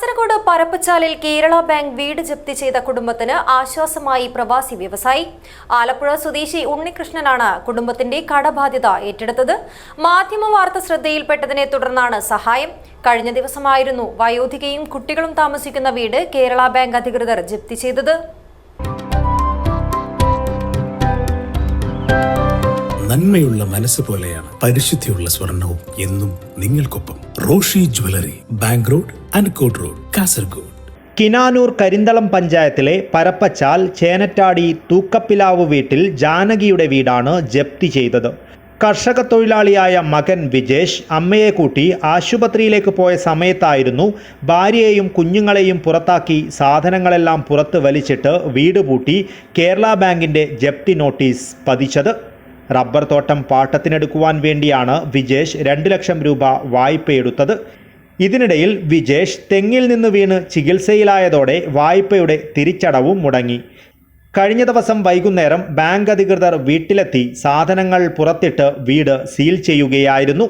Kasaragod പരപ്പച്ചാലിൽ Kerala bank വീട് ജപ്തി ചെയ്ത കുടുംബത്തിന് ആശ്വാസമായി പ്രവാസി വ്യവസായി. ആലപ്പുഴ സ്വദേശി ഉണ്ണികൃഷ്ണനാണ് കുടുംബത്തിന്റെ കടബാധ്യത ഏറ്റെടുത്തത്. മാധ്യമവാർത്ത ശ്രദ്ധയിൽപ്പെട്ടതിനെ തുടർന്നാണ് സഹായം. കഴിഞ്ഞ ദിവസമായിരുന്നു വയോധികയും കുട്ടികളും താമസിക്കുന്ന വീട് കേരള ബാങ്ക് അധികൃതർ ജപ്തി ചെയ്തത്. നന്മയുള്ള മനസ്സ് പോലെയാണ് പരിശുദ്ധിയുള്ള സ്വർണവും എന്നും നിങ്ങൾക്കൊപ്പം. Roshy jewellery, bank road, അൻകോട്ട് road, Kasaragod. Kinanur Karinthalam പഞ്ചായത്തിലെ പരപ്പച്ചാൽ ചേനറ്റാടി തൂക്കപ്പിലാവ് വീട്ടിൽ ജാനകിയുടെ വീടാണ് ജപ്തി ചെയ്തത്. കർഷക തൊഴിലാളിയായ മകൻ വിജേഷ് അമ്മയെ കൂട്ടി ആശുപത്രിയിലേക്ക് പോയ സമയത്തായിരുന്നു ഭാര്യയെയും കുഞ്ഞുങ്ങളെയും പുറത്താക്കി സാധനങ്ങളെല്ലാം പുറത്ത് വലിച്ചിട്ട് വീട് പൂട്ടി കേരള ബാങ്കിൻ്റെ ജപ്തി നോട്ടീസ് പതിച്ചത്. റബ്ബർ തോട്ടം പാട്ടത്തിനെടുക്കുവാൻ വേണ്ടിയാണ് വിജേഷ് 2 ലക്ഷം രൂപ വായ്പയെടുത്തത്. ഇതിനിടയിൽ വിജേഷ് തെങ്ങിൽ നിന്ന് വീണ് ചികിത്സയിലായതോടെ വായ്പയുടെ തിരിച്ചടവും മുടങ്ങി. കഴിഞ്ഞ ദിവസം വൈകുന്നേരം ബാങ്ക് അധികൃതർ വീട്ടിലെത്തി സാധനങ്ങൾ പുറത്തിട്ട് വീട് സീൽ ചെയ്യുകയായിരുന്നു.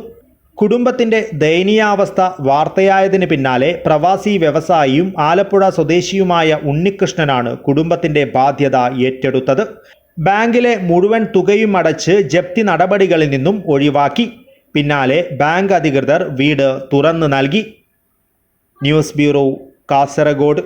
കുടുംബത്തിൻ്റെ ദയനീയാവസ്ഥ വാർത്തയായതിന് പിന്നാലെ പ്രവാസി വ്യവസായിയും ആലപ്പുഴ സ്വദേശിയുമായ ഉണ്ണികൃഷ്ണനാണ് കുടുംബത്തിൻ്റെ ബാധ്യത ഏറ്റെടുത്തത്. ബാങ്കിലെ മുഴുവൻ തുകയും അടച്ച് ജപ്തി നടപടികളിൽ നിന്നും ഒഴിവാക്കി. പിന്നാലെ ബാങ്ക് അധികൃതർ വീട് തുറന്നു നൽകി. News bureau, Kasaragod.